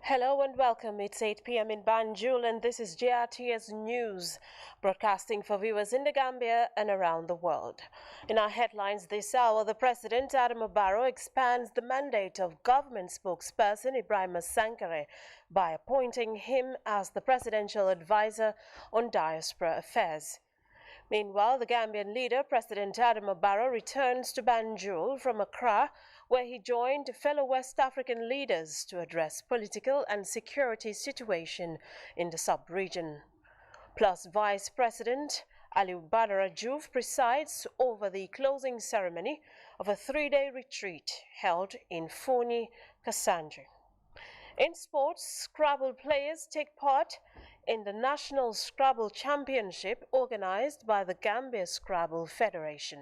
Hello and welcome. It's 8 p.m. in Banjul and this is JRTS News, broadcasting for viewers in the Gambia and around the world. In our headlines this hour, the President, Barrow, expands the mandate of government spokesperson Ibrahim Sankare by appointing him as the presidential advisor on diaspora affairs. Meanwhile, the Gambian leader, President Barrow, returns to Banjul from Accra, where he joined fellow West African leaders to address political and security situation in the sub-region. Plus, Vice President Aliou Badara Diouf presides over the closing ceremony of a three-day retreat held in Foni, Kassanji. In sports, Scrabble players take part in the National Scrabble Championship organized by the Gambia Scrabble Federation.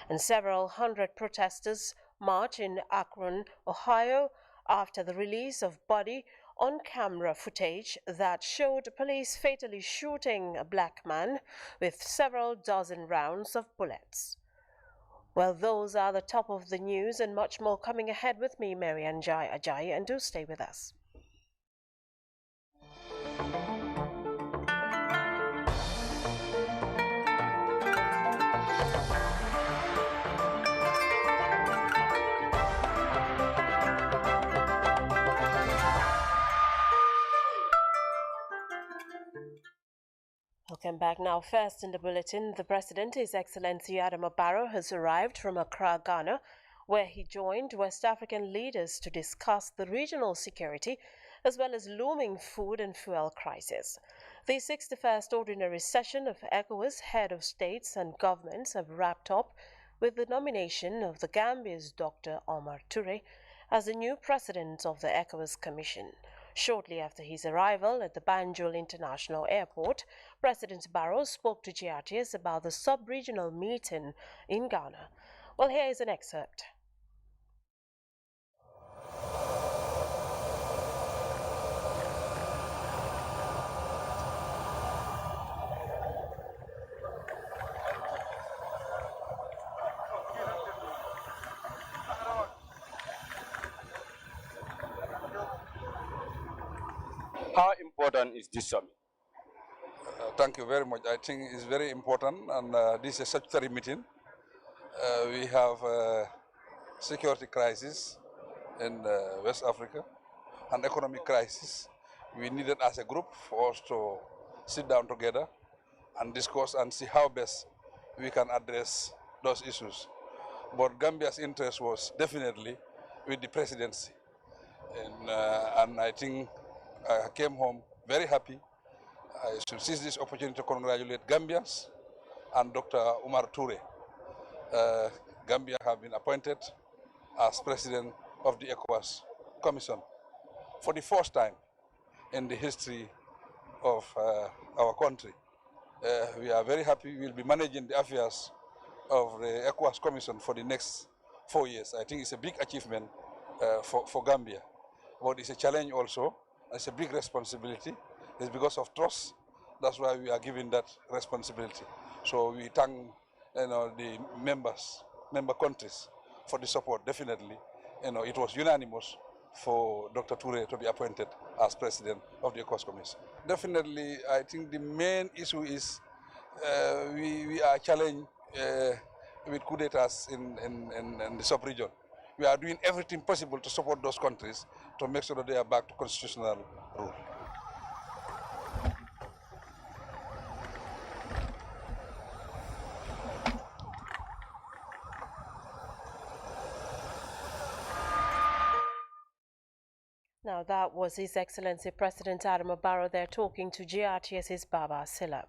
And several hundred protesters march in Akron, Ohio, after the release of body on-camera footage that showed police fatally shooting a black man with several dozen rounds of bullets. Well, those are the top of the news and much more coming ahead with me, Marianne Ajayi, and do stay with us. Welcome back. Now, first in the bulletin, the President, His Excellency Barrow, has arrived from Accra, Ghana, where he joined West African leaders to discuss the regional security as well as looming food and fuel crisis. The 61st Ordinary Session of ECOWAS Head of States and Governments have wrapped up with the nomination of the Gambia's Dr. Omar Toure as the new President of the ECOWAS Commission. Shortly after his arrival at the Banjul International Airport, President Barrow spoke to GRTS about the sub-regional meeting in Ghana. Well, here is an excerpt. How important is this summit? Thank you very much. I think it's very important, and this is a statutory meeting. We have a security crisis in West Africa, an economic crisis. We needed as a group for us to sit down together and discuss and see how best we can address those issues. But Gambia's interest was definitely with the presidency. And I think I came home very happy. I should seize this opportunity to congratulate Gambians and Dr. Omar Toure. Gambia have been appointed as president of the ECOWAS Commission for the first time in the history of our country. We are very happy. We will be managing the affairs of the ECOWAS Commission for the next 4 years. I think it's a big achievement for Gambia, but it's a challenge also. It's a big responsibility. It's because of trust. That's why we are given that responsibility. So we thank the member countries for the support. Definitely, it was unanimous for Dr. Toure to be appointed as president of the ECOWAS Commission. Definitely, I think the main issue is we are challenged with coup d'etats in the sub-region. We are doing everything possible to support those countries to make sure that they are back to constitutional rule. Now, that was His Excellency President Barrow there talking to GRTS's Baba Silla.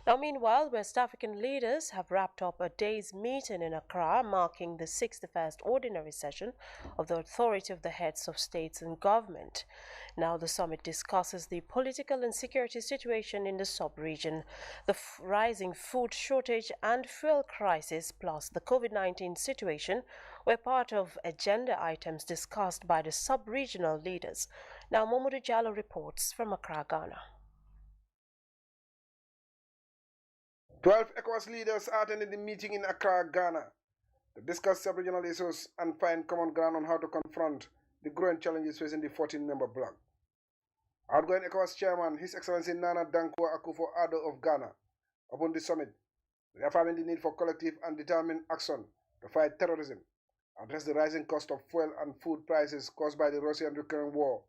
Now, meanwhile, West African leaders have wrapped up a day's meeting in Accra, marking the 61st Ordinary Session of the Authority of the Heads of States and Government. Now, the summit discusses the political and security situation in the sub-region, the rising food shortage and fuel crisis, plus the COVID-19 situation, were part of agenda items discussed by the sub-regional leaders. Now, Momodu Jallo reports from Accra, Ghana. 12 ECOWAS leaders attended the meeting in Accra, Ghana, to discuss sub-regional issues and find common ground on how to confront the growing challenges facing the 14-member bloc. Outgoing ECOWAS chairman, His Excellency Nana Dankwa Akufo-Addo of Ghana, opened the summit, reaffirming the need for collective and determined action to fight terrorism, address the rising cost of fuel and food prices caused by the Russian-Ukraine war,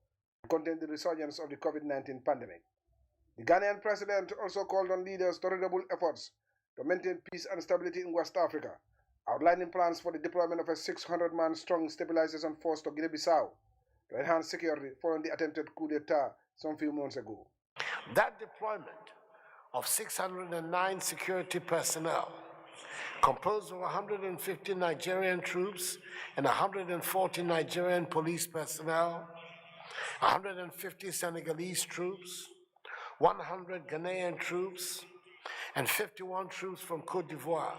and contain the resurgence of the COVID-19 pandemic. The Ghanaian president also called on leaders to redouble efforts to maintain peace and stability in West Africa, outlining plans for the deployment of a 600-man strong stabilization force to Guinea-Bissau to enhance security following the attempted coup d'etat some few months ago. That deployment of 609 security personnel, composed of 150 Nigerian troops and 140 Nigerian police personnel, 150 Senegalese troops, 100 Ghanaian troops, and 51 troops from Côte d'Ivoire,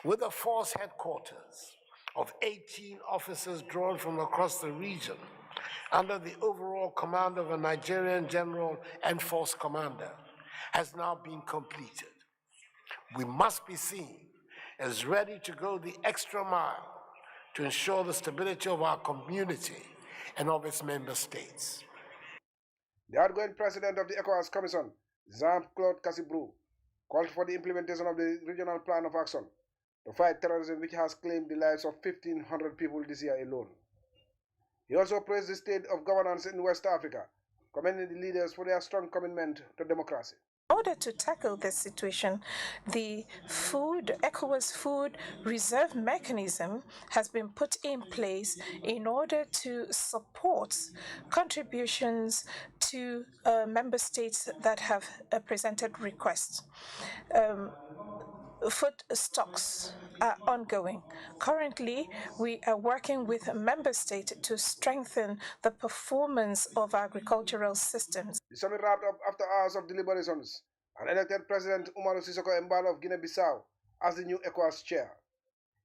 with a force headquarters of 18 officers drawn from across the region under the overall command of a Nigerian general and force commander, has now been completed. We must be seen as ready to go the extra mile to ensure the stability of our community and of its member states. The outgoing president of the ECOWAS Commission, Jean-Claude Cassibrou, called for the implementation of the regional plan of action to fight terrorism, which has claimed the lives of 1,500 people this year alone. He also praised the state of governance in West Africa, commending the leaders for their strong commitment to democracy. In order to tackle this situation, the ECOWAS food reserve mechanism has been put in place in order to support contributions to member states that have presented requests. Food stocks are ongoing. Currently, we are working with a member state to strengthen the performance of agricultural systems. The summit wrapped up after hours of deliberations and elected President Umaru Sissoco Embalo of Guinea-Bissau as the new ECOWAS chair.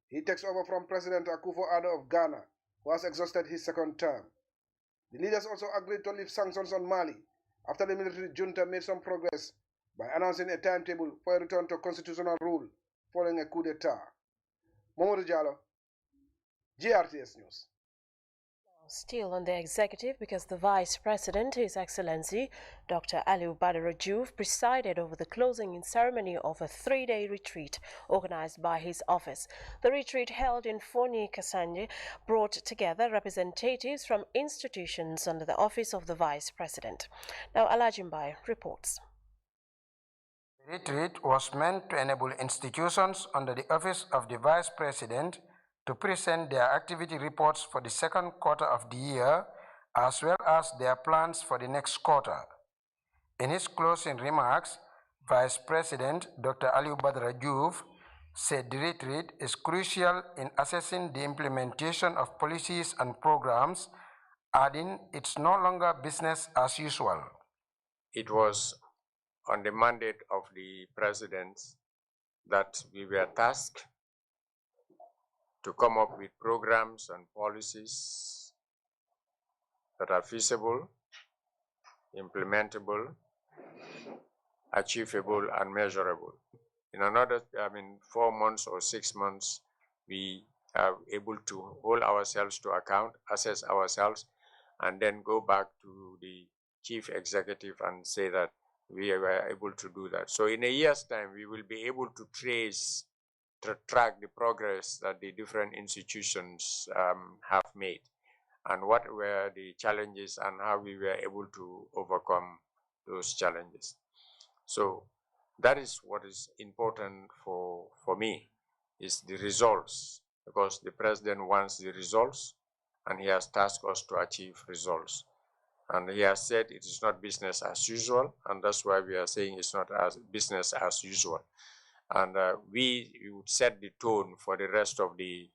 He takes over from President Akufo-Addo of Ghana, who has exhausted his second term. The leaders also agreed to lift sanctions on Mali after the military junta made some progress by announcing a timetable for a return to constitutional rule following a coup d'etat. Momodu Jallo, GRTS News. Still on the executive, because the Vice President, His Excellency Dr. Aliu Badara Diouf, presided over the closing ceremony of a 3-day retreat organized by his office. The retreat, held in Foni Kasanje, brought together representatives from institutions under the office of the Vice President. Now, Alajimbai reports. The retreat was meant to enable institutions under the office of the Vice President to present their activity reports for the second quarter of the year, as well as their plans for the next quarter. In his closing remarks, Vice President Dr. Aliu Badara Diouf said the retreat is crucial in assessing the implementation of policies and programs, adding it's no longer business as usual. It was on the mandate of the President that we were tasked to come up with programs and policies that are feasible, implementable, achievable, and measurable. In another, 4 months or 6 months, we are able to hold ourselves to account, assess ourselves, and then go back to the Chief Executive and say that we were able to do that. So in a year's time, we will be able to track the progress that the different institutions have made, and what were the challenges and how we were able to overcome those challenges. So that is what is important for me, is the results, because the President wants the results and he has tasked us to achieve results. And he has said it is not business as usual, and that's why we are saying it's not as business as usual. And we would set the tone for the rest of the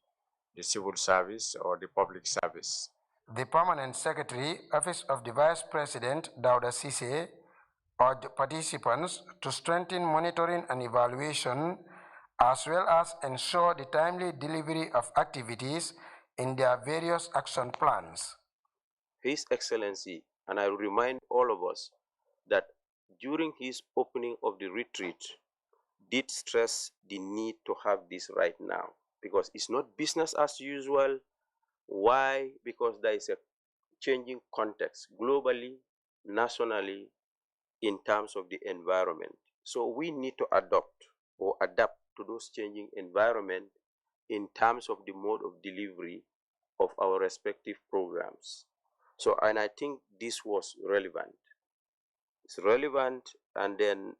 civil service or the public service. The Permanent Secretary, Office of the Vice President, Dauda Sise, urged participants to strengthen monitoring and evaluation, as well as ensure the timely delivery of activities in their various action plans. His Excellency, and I remind all of us that during his opening of the retreat, did stress the need to have this right now, because it's not business as usual, Why? Because there is a changing context globally, nationally, in terms of the environment. So we need to adopt or adapt to those changing environment in terms of the mode of delivery of our respective programs. So, and I think this was relevant. It's relevant, and then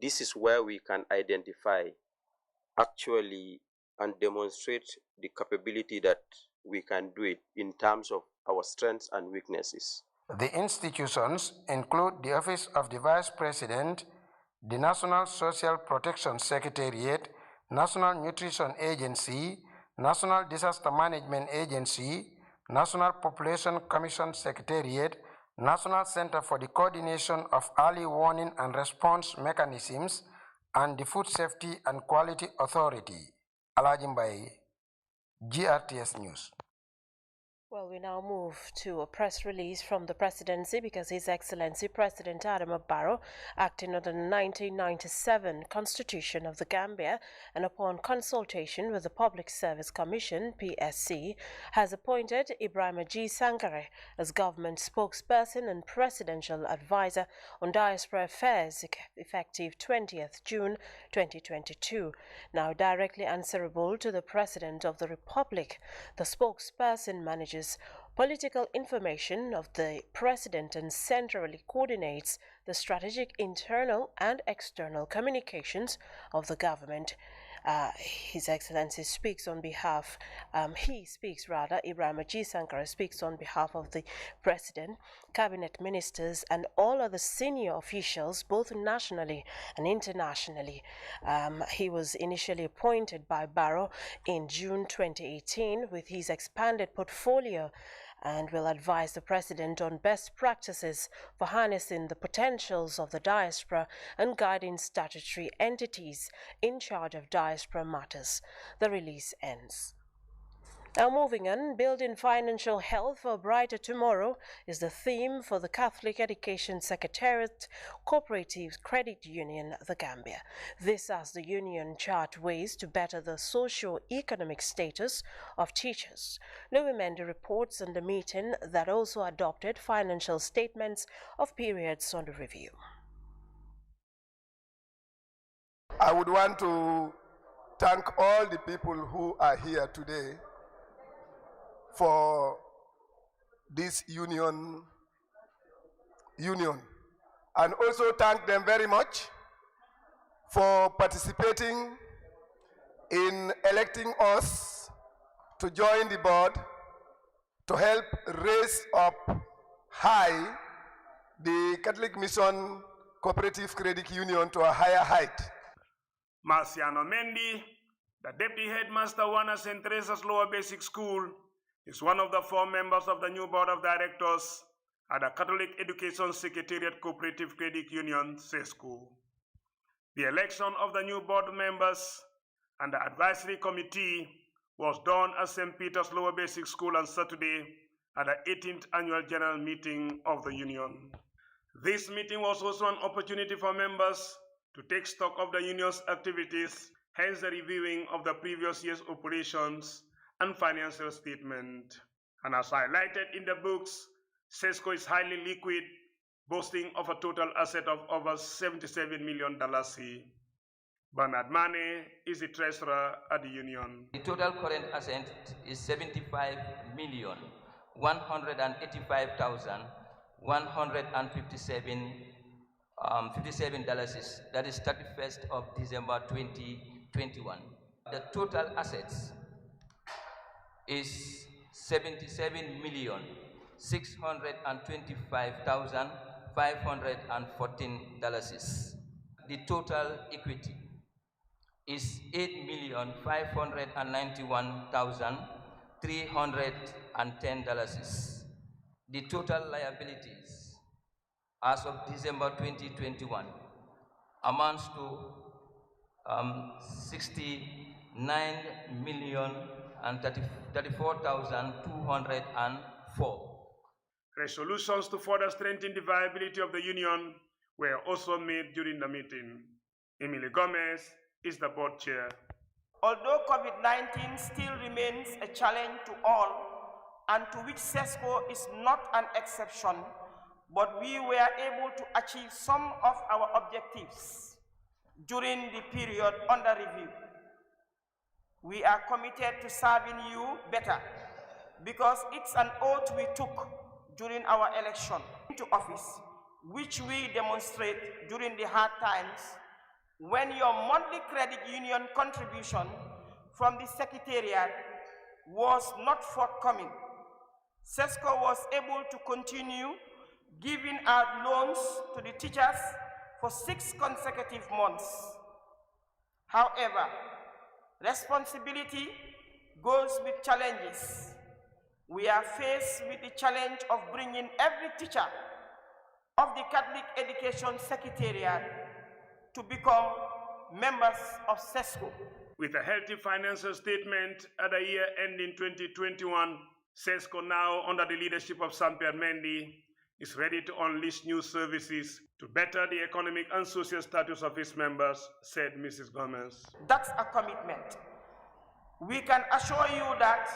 this is where we can identify actually and demonstrate the capability that we can do it in terms of our strengths and weaknesses. The institutions include the Office of the Vice President, the National Social Protection Secretariat, National Nutrition Agency, National Disaster Management Agency, National Population Commission Secretariat, National Center for the Coordination of Early Warning and Response Mechanisms, and the Food Safety and Quality Authority. Alajimbai, GRTS News. Well, we now move to a press release from the presidency because His Excellency President Adam Barrow, acting under the 1997 Constitution of the Gambia and upon consultation with the Public Service Commission, PSC, has appointed Ibrahima G. Sankare as government spokesperson and presidential advisor on diaspora affairs effective 20th June 2022. Now directly answerable to the President of the Republic, the spokesperson manages political information of the President and centrally coordinates the strategic internal and external communications of the government. His Excellency speaks on behalf, Ibrahima G. Sankara speaks on behalf of the President, Cabinet Ministers, and all other senior officials, both nationally and internationally. He was initially appointed by Barrow in June 2018 with his expanded portfolio and will advise the President on best practices for harnessing the potentials of the diaspora and guiding statutory entities in charge of diaspora matters. The release ends. Now moving on, building financial health for a brighter tomorrow is the theme for the Catholic Education Secretariat Cooperative Credit Union, the Gambia. This as the union chart ways to better the socio-economic status of teachers. Louis Mendy reports on the meeting that also adopted financial statements of periods under review. I would want to thank all the people who are here today for this union, and also thank them very much for participating in electing us to join the board to help raise up high the Catholic Mission Cooperative Credit Union to a higher height. Marciano Mendy, the Deputy Headmaster, Wana St. Teresa's Lower Basic School, is one of the 4 members of the new Board of Directors at the Catholic Education Secretariat Cooperative Credit Union, CESCO. The election of the new board members and the advisory committee was done at St. Peter's Lower Basic School on Saturday at the 18th Annual General Meeting of the Union. This meeting was also an opportunity for members to take stock of the union's activities, hence the reviewing of the previous year's operations and financial statement. And as highlighted in the books, CESCO is highly liquid, boasting of a total asset of over $77 million. Bernard Mane is the treasurer at the union. The total current asset is $75,185,157. That is 31st of December 2021. The total assets is $77,625,514. The total equity is $8,591,310. The total liabilities as of December 2021 amounts to $69,034,204. Resolutions to further strengthen the viability of the union were also made during the meeting. Emily Gomez is the board chair. Although COVID-19 still remains a challenge to all, and to which SESCO is not an exception, but we were able to achieve some of our objectives during the period under review. We are committed to serving you better because it's an oath we took during our election into office, which we demonstrate during the hard times when your monthly credit union contribution from the Secretariat was not forthcoming. SESCO was able to continue giving out loans to the teachers for 6 consecutive months. However, responsibility goes with challenges. We are faced with the challenge of bringing every teacher of the Catholic Education Secretariat to become members of SESCO. With a healthy financial statement at the year ending 2021, SESCO, now under the leadership of Samper Mendy, is ready to unleash new services to better the economic and social status of its members, said Mrs. Gomez. That's a commitment. We can assure you that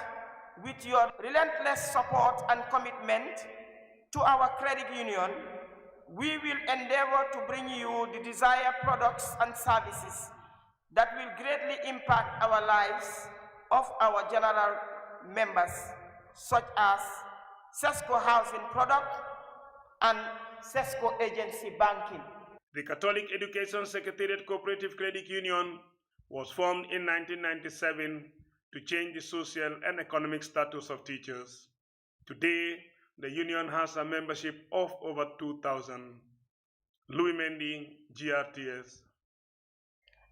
with your relentless support and commitment to our credit union, we will endeavor to bring you the desired products and services that will greatly impact our lives of our general members, such as SESCO housing product and SESCO agency banking. The Catholic Education Secretariat Cooperative Credit Union was formed in 1997 to change the social and economic status of teachers. Today, the union has a membership of over 2,000. Louis Mendy, GRTS.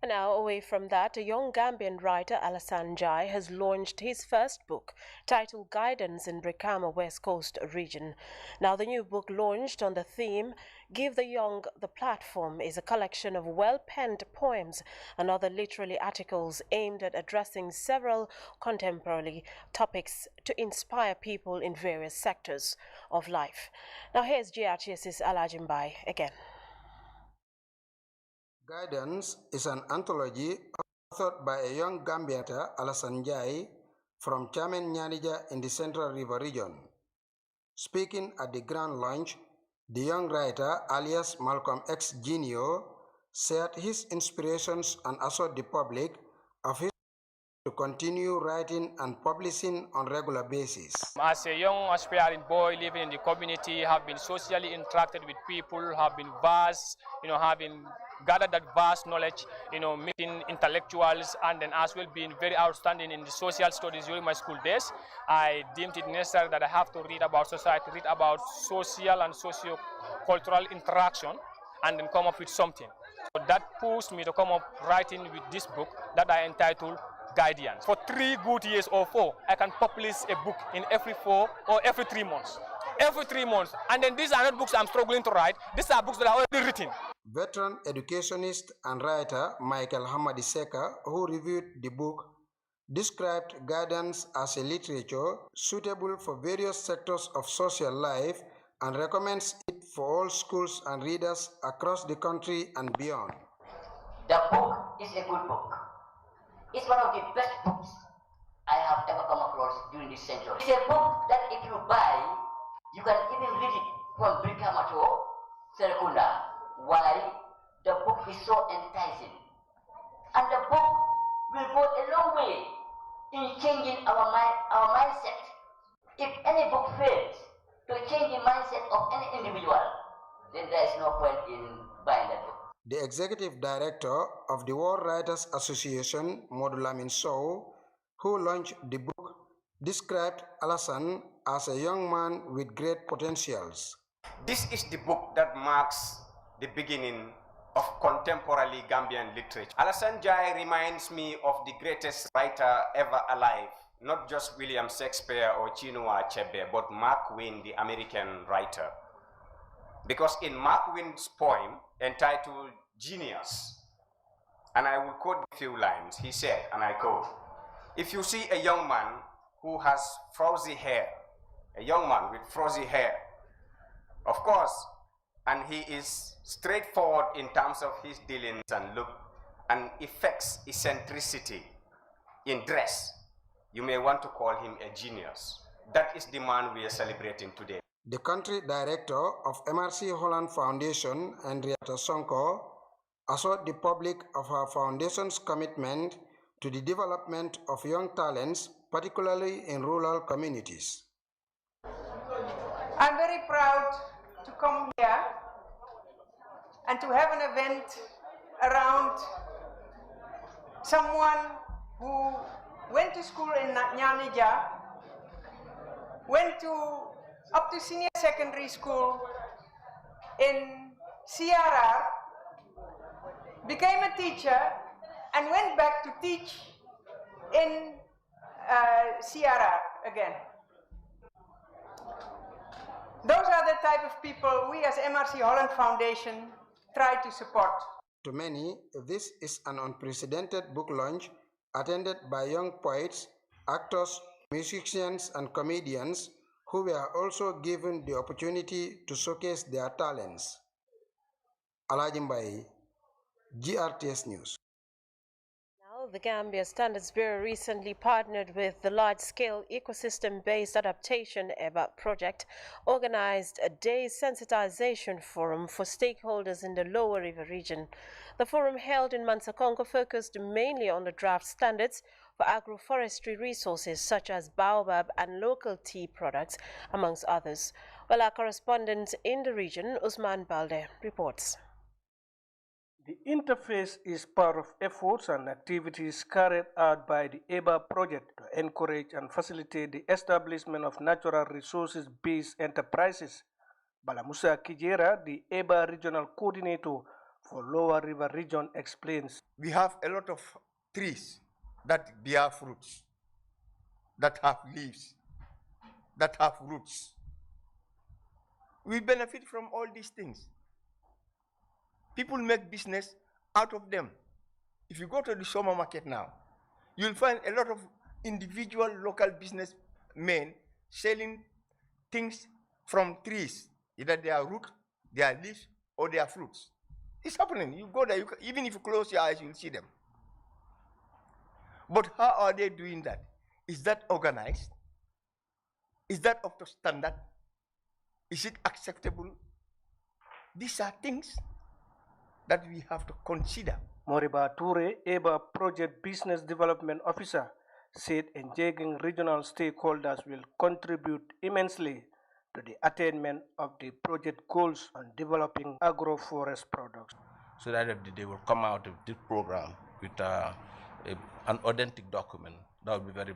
Now, away from that, a young Gambian writer, Alassane Jai, has launched his first book titled Guidance in Brikama West Coast Region. Now, the new book, launched on the theme Give the Young the Platform, is a collection of well-penned poems and other literary articles aimed at addressing several contemporary topics to inspire people in various sectors of life. Now, here's GRTS's Alajimbai again. Guidance is an anthology authored by a young Gambian writer, Alassane Jai, from Chamen Nyanija in the Central River region. Speaking at the grand launch, the young writer, alias Malcolm X Jr., shared his inspirations and assured the public of his to continue writing and publishing on regular basis. As a young aspiring boy living in the community, have been socially interacted with people, have been vast, having gathered that vast knowledge, meeting intellectuals, and then as well being very outstanding in the social studies during my school days. I deemed it necessary that I have to read about society, read about social and socio-cultural interaction, and then come up with something. So that pushed me to come up writing with this book that I entitled Guidance. For 3 good years or 4, I can publish a book in every 4 or every 3 months. Every 3 months. And then these are not books I'm struggling to write. These are books that are already written. Veteran educationist and writer Michael Hamadi Seka, who reviewed the book, described Guidance as a literature suitable for various sectors of social life and recommends it for all schools and readers across the country and beyond. The book is a good book. It's one of the best books I have ever come across during this century. It's a book that if you buy, you can even read it from Brikama to Serekunda. Why? The book is so enticing. And the book will go a long way in changing our mindset. If any book fails to change the mindset of any individual, then there is no point in buying that book. The executive director of the World Writers Association, Modulamin Sow, who launched the book, described Alassane as a young man with great potentials. This is the book that marks the beginning of contemporary Gambian literature. Alassane Jai reminds me of the greatest writer ever alive, not just William Shakespeare or Chinua Achebe, but Mark Twain, the American writer. Because in Mark Twain's poem entitled Genius, and I will quote a few lines, he said, and I quote, "If you see a young man who has frowsy hair, a young man with frowsy hair, of course, and he is straightforward in terms of his dealings and look, and affects eccentricity, in dress, you may want to call him a genius. That is the man we are celebrating today. The country director of MRC Holland Foundation, Henrietta Sonko, assured the public of her foundation's commitment to the development of young talents, particularly in rural communities. I'm very proud to come here and to have an event around someone who went to school in Nyanija, went up to senior secondary school in CRR, became a teacher, and went back to teach in CRR again. Those are the type of people we as MRC Holland Foundation try to support. To many, this is an unprecedented book launch attended by young poets, actors, musicians, and comedians who were also given the opportunity to showcase their talents. Alajimbai, GRTS News. The Gambia Standards Bureau recently partnered with the large-scale ecosystem-based adaptation EBA project, organized a day's sensitization forum for stakeholders in the Lower River region. The forum held in Mansakongo focused mainly on the draft standards for agroforestry resources such as baobab and local tea products, amongst others. Well, our correspondent in the region, Usman Balde, reports. The interface is part of efforts and activities carried out by the EBA project to encourage and facilitate the establishment of natural resources-based enterprises. Balamusa Kijera, the EBA regional coordinator for Lower River Region, explains. We have a lot of trees that bear fruits, that have leaves, that have roots. We benefit from all these things. People make business out of them. If you go to the summer market now, you'll find a lot of individual local businessmen selling things from trees, either their root, their leaves, or their fruits. It's happening. You go there, even if you close your eyes, you'll see them. But how are they doing that? Is that organized? Is that up to standard? Is it acceptable? These are things that we have to consider. Moriba Toure, EBA Project Business Development Officer, said engaging regional stakeholders will contribute immensely to the attainment of the project goals on developing agroforest products. So that they will come out of this program with an authentic document that will be very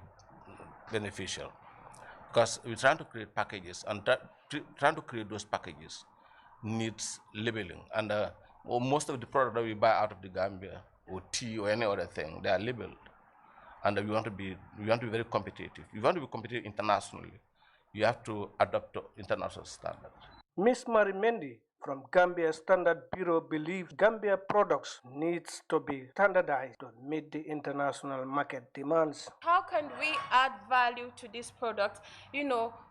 beneficial. Because we're trying to create packages, and trying to create those packages needs labeling. And most of the product that we buy out of the Gambia, or tea or any other thing, they are labeled. And we want to be very competitive. If you want to be competitive internationally, you have to adopt to international standards. Ms. Marimendi from Gambia Standard Bureau believes Gambia products needs to be standardized to meet the international market demands. How can we add value to this product,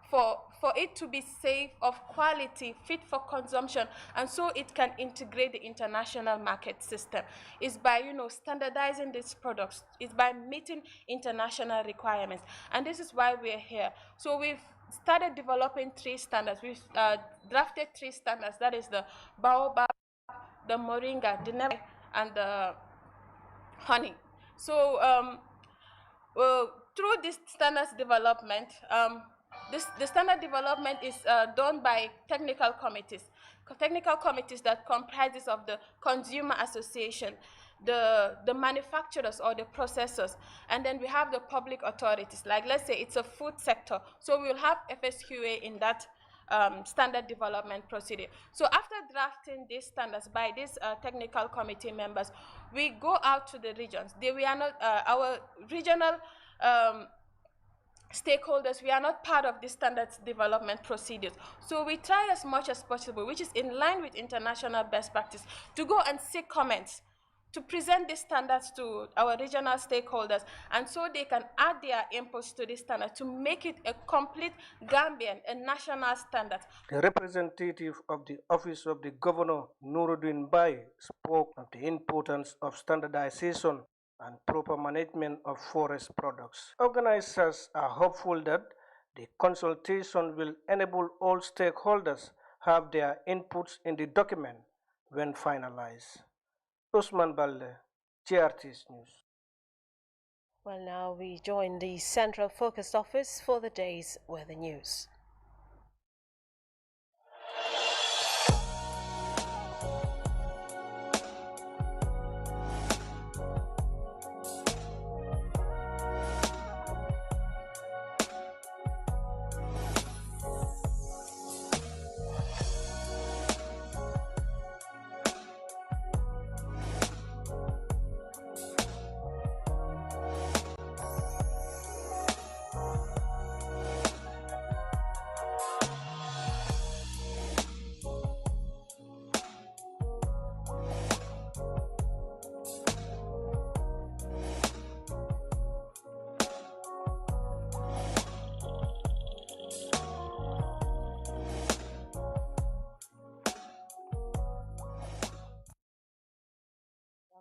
for it to be safe, of quality, fit for consumption, and so it can integrate the international market system? Is by, standardizing these products. It's by meeting international requirements. And this is why we're here. So we've started developing 3 standards. We've drafted 3 standards. That is the baobab, the moringa, the neme, and the honey. So through this standards development, the standard development is done by technical committees that comprises of the consumer association, the manufacturers or the processors, and then we have the public authorities. Like, let's say it's a food sector, so we'll have FSQA in that standard development procedure. So after drafting these standards by these technical committee members, we go out to the regions. We are not our regional stakeholders, we are not part of the standards development procedures. So we try as much as possible, which is in line with international best practice, to go and seek comments, to present these standards to our regional stakeholders, and so they can add their inputs to this standard to make it a complete Gambian and national standard. The representative of the Office of the Governor, Nuruddin Bai, spoke of the importance of standardization and proper management of forest products. Organizers are hopeful that the consultation will enable all stakeholders have their inputs in the document when finalized. Usman Balde, GRT's News. Well, now we join the Central Focused Office for the day's weather news.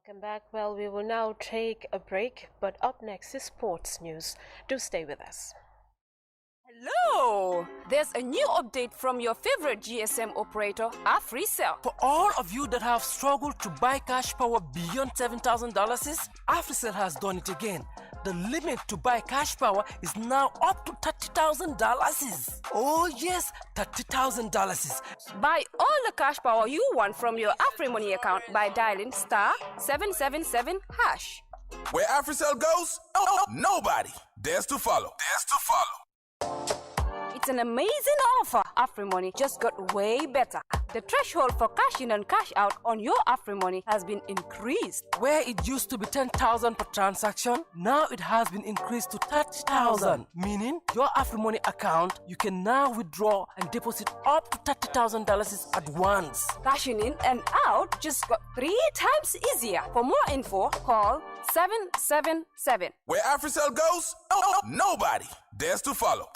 Welcome back. Well, we will now take a break, but up next is sports news. Do stay with us. Hello! There's a new update from your favorite GSM operator, AfriCell. For all of you that have struggled to buy cash power beyond $7,000, AfriCell has done it again. The limit to buy cash power is now up to $30,000. Oh yes, $30,000. Buy all the cash power you want from your AfriMoney account by dialing *777#. Where AfriCell goes, nobody dares to follow. It's an amazing offer. AfriMoney just got way better. The threshold for cash in and cash out on your AfriMoney has been increased. Where it used to be 10,000 per transaction, now it has been increased to 30,000. Meaning, your AfriMoney account, you can now withdraw and deposit up to $30,000 at once. Cashing in and out just got 3 times easier. For more info, call 777. Where AfriCell goes, nobody dares to follow.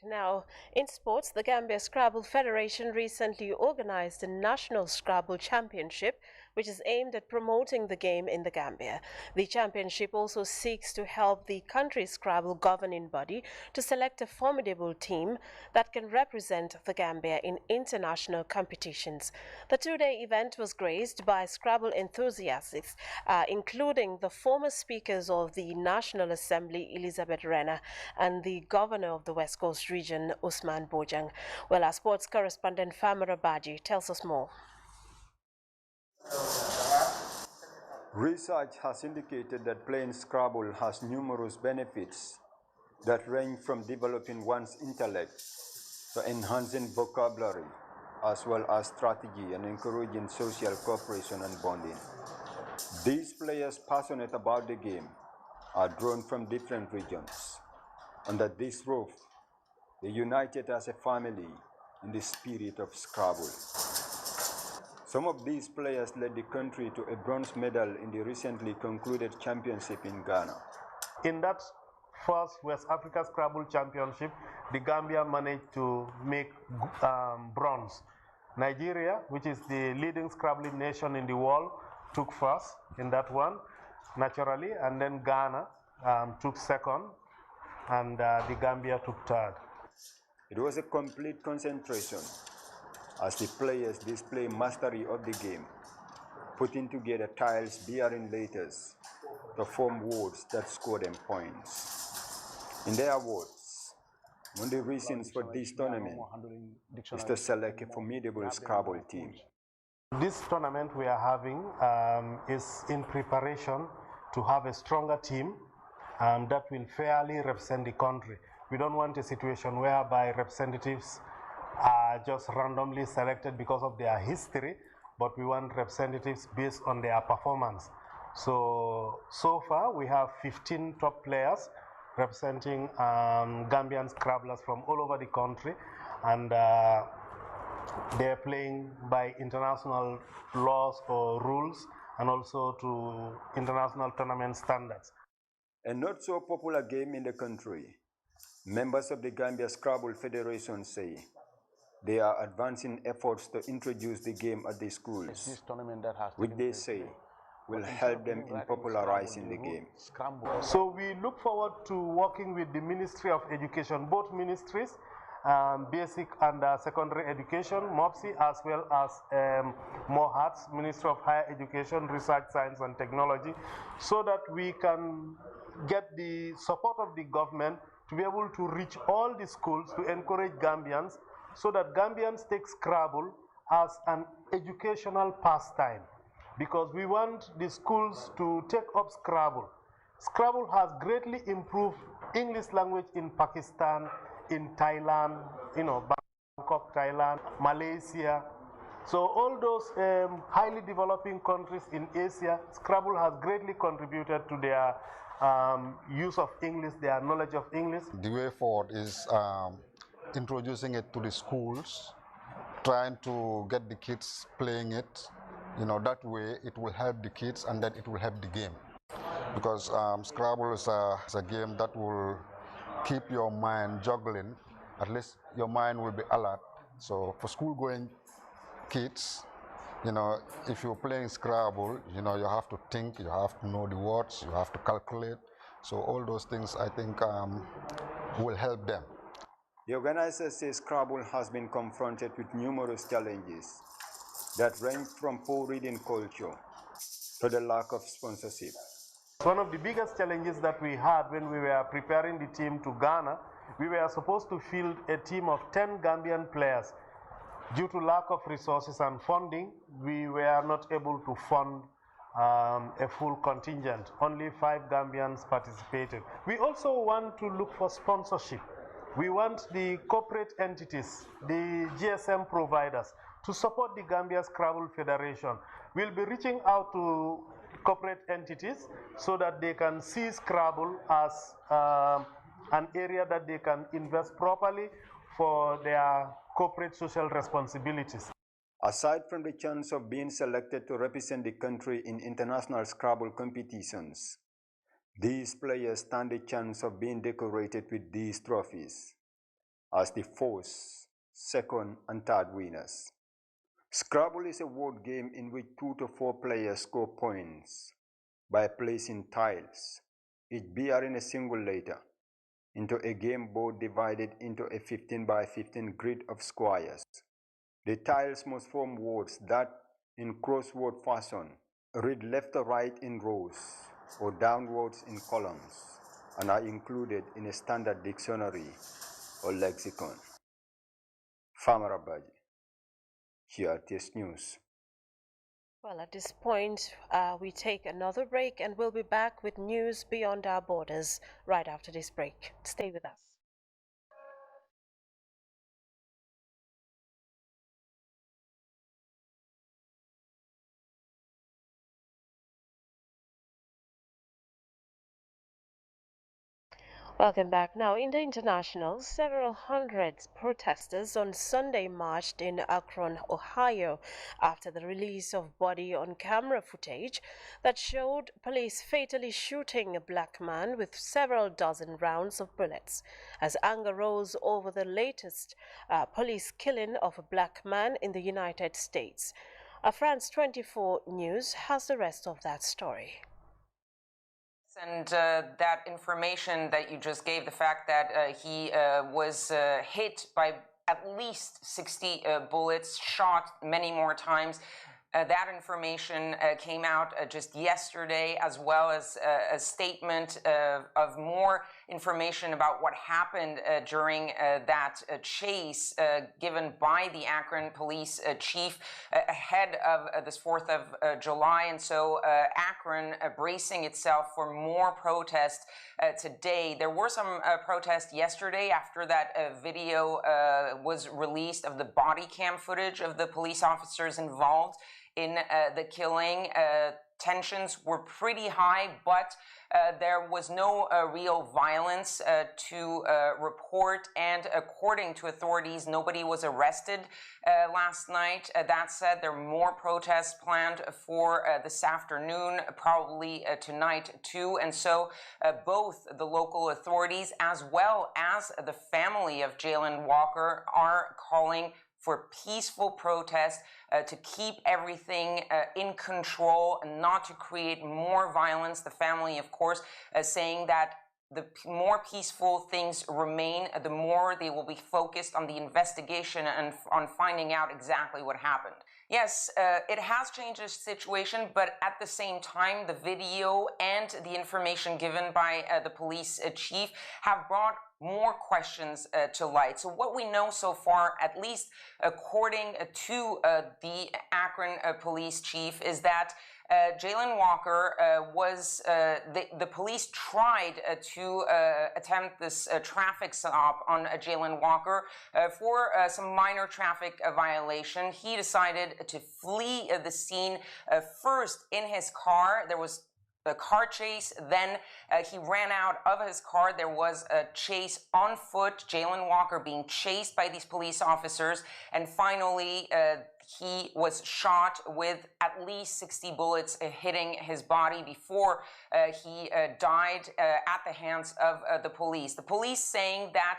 Now, in sports, the Gambia Scrabble Federation recently organized a national Scrabble championship, which is aimed at promoting the game in the Gambia. The championship also seeks to help the country's Scrabble governing body to select a formidable team that can represent the Gambia in international competitions. The two-day event was graced by Scrabble enthusiasts, including the former speakers of the National Assembly, Elizabeth Rena, and the governor of the West Coast region, Usman Bojang. Well, our sports correspondent Famara Baji tells us more. Research has indicated that playing Scrabble has numerous benefits that range from developing one's intellect to enhancing vocabulary, as well as strategy and encouraging social cooperation and bonding. These players passionate about the game are drawn from different regions. Under this roof, they united as a family in the spirit of Scrabble. Some of these players led the country to a bronze medal in the recently concluded championship in Ghana. In that first West Africa Scrabble Championship, the Gambia managed to make bronze. Nigeria, which is the leading Scrabbling nation in the world, took first in that one, naturally, and then Ghana took second, and the Gambia took third. It was a complete concentration as the players display mastery of the game, putting together tiles bearing letters to form words that score them points. In their words, one of the reasons for this tournament is to select a formidable Scrabble team. This tournament we are having is in preparation to have a stronger team that will fairly represent the country. We don't want a situation whereby representatives are just randomly selected because of their history, but we want representatives based on their performance. So far we have 15 top players representing Gambian Scrabblers from all over the country, and they're playing by international laws or rules and also to international tournament standards. A not so popular game in the country, members of the Gambia Scrabble Federation say they are advancing efforts to introduce the game at the schools, which they say will help them in popularizing the game. So we look forward to working with the Ministry of Education, both ministries, basic and secondary education, MOPSI, as well as MOHATS, Ministry of Higher Education, Research, Science and Technology, so that we can get the support of the government to be able to reach all the schools to encourage Gambians, so that Gambians take Scrabble as an educational pastime, because we want the schools to take up Scrabble. Scrabble has greatly improved English language in Pakistan, in Thailand, Bangkok, Thailand, Malaysia. So all those highly developing countries in Asia, Scrabble has greatly contributed to their use of English, their knowledge of English. The way forward is introducing it to the schools, trying to get the kids playing it. That way it will help the kids and then it will help the game. Because Scrabble is a game that will keep your mind juggling. At least your mind will be alert. So for school-going kids, if you're playing Scrabble, you have to think, you have to know the words, you have to calculate. So all those things, I think, will help them. The organizers say Scrabble has been confronted with numerous challenges that range from poor reading culture to the lack of sponsorship. One of the biggest challenges that we had when we were preparing the team to Ghana, we were supposed to field a team of 10 Gambian players. Due to lack of resources and funding, we were not able to fund a full contingent. Only 5 Gambians participated. We also want to look for sponsorship. We want the corporate entities, the GSM providers, to support the Gambia Scrabble Federation. We'll be reaching out to corporate entities so that they can see Scrabble as an area that they can invest properly for their corporate social responsibilities. Aside from the chance of being selected to represent the country in international Scrabble competitions, these players stand a chance of being decorated with these trophies as the first, second, and third winners. Scrabble is a word game in which 2 to 4 players score points by placing tiles, each bearing a single letter, into a game board divided into a 15 by 15 grid of squares. The tiles must form words that, in crossword fashion, read left or right in rows or downwards in columns, and are included in a standard dictionary or lexicon. Farmer Abaji, GRTS News. Well, at this point, we take another break and we'll be back with news beyond our borders right after this break. Stay with us. Welcome back. Now, in the international, several hundred protesters on Sunday marched in Akron, Ohio, after the release of body-on-camera footage that showed police fatally shooting a black man with several dozen rounds of bullets, as anger rose over the latest police killing of a black man in the United States. France 24 News has the rest of that story. And that information that you just gave, the fact that he was hit by at least 60 bullets, shot many more times, that information came out just yesterday, as well as a statement of more information about what happened during that chase given by the Akron police chief ahead of this 4th of July. And so Akron bracing itself for more protests today. There were some protests yesterday after that video was released of the body cam footage of the police officers involved in the killing. Tensions were pretty high, but there was no real violence to report, and according to authorities, nobody was arrested last night. That said, there are more protests planned for this afternoon, probably tonight too, and so both the local authorities as well as the family of Jalen Walker are calling for peaceful protest to keep everything in control and not to create more violence. The family, of course, saying that the more peaceful things remain, the more they will be focused on the investigation and on finding out exactly what happened. Yes, it has changed the situation, but at the same time, the video and the information given by the police chief have brought more questions to light. So what we know so far, at least according to the Akron police chief, is that Jalen Walker the police tried to attempt this traffic stop on Jalen Walker for some minor traffic violation. He decided to flee the scene first in his car. There was a car chase, then he ran out of his car. There was a chase on foot, Jalen Walker being chased by these police officers, and finally he was shot with at least 60 bullets hitting his body before he died at the hands of the police. The police saying that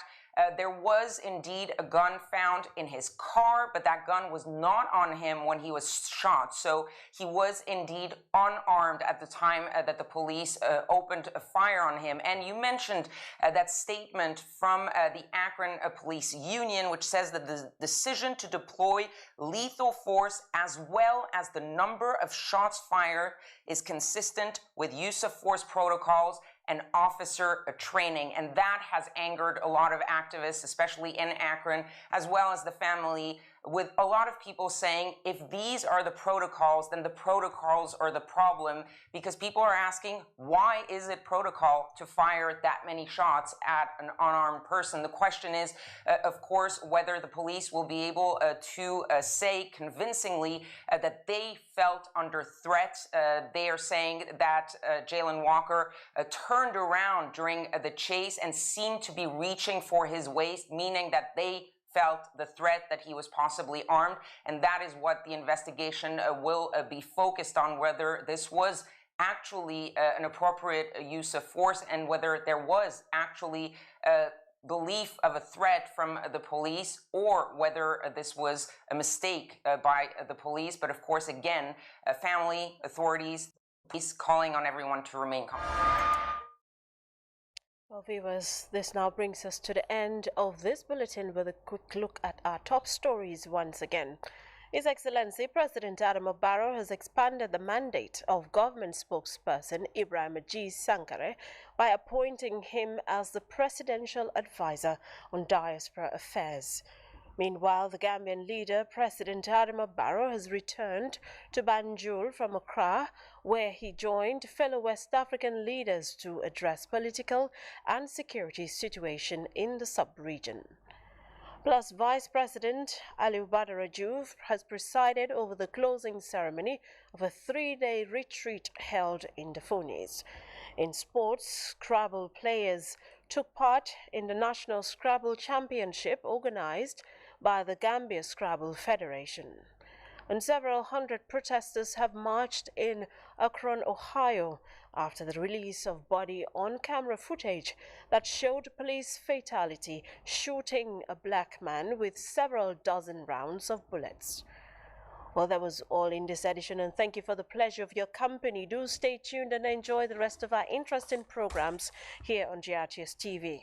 there was indeed a gun found in his car, but that gun was not on him when he was shot. So he was indeed unarmed at the time that the police opened a fire on him. And you mentioned that statement from the Akron Police Union, which says that the decision to deploy lethal force as well as the number of shots fired is consistent with use of force protocols and officer training. And that has angered a lot of activists, especially in Akron, as well as the family, with a lot of people saying, if these are the protocols, then the protocols are the problem, because people are asking, why is it protocol to fire that many shots at an unarmed person? The question is, of course, whether the police will be able to say convincingly that they felt under threat. They are saying that Jalen Walker turned around during the chase and seemed to be reaching for his waist, meaning that they felt the threat that he was possibly armed. And that is what the investigation will be focused on, whether this was actually an appropriate use of force and whether there was actually belief of a threat from the police, or whether this was a mistake by the police. But of course, again, family, authorities, police calling on everyone to remain calm. Well, viewers, this now brings us to the end of this bulletin with a quick look at our top stories once again. His Excellency President Adama Barrow has expanded the mandate of government spokesperson Ibrahim G. Sankare by appointing him as the presidential advisor on diaspora affairs. Meanwhile, the Gambian leader, President Adama Barrow, has returned to Banjul from Accra, where he joined fellow West African leaders to address political and security situation in the sub-region. Plus, Vice President Aliou Badara Diouf has presided over the closing ceremony of a 3-day retreat held in the Funis. In sports, Scrabble players took part in the National Scrabble Championship organized by the Gambia Scrabble Federation. And several hundred protesters have marched in Akron, Ohio, after the release of body on-camera footage that showed police fatality shooting a black man with several dozen rounds of bullets. Well, that was all in this edition, and thank you for the pleasure of your company. Do stay tuned and enjoy the rest of our interesting programs here on GRTS TV.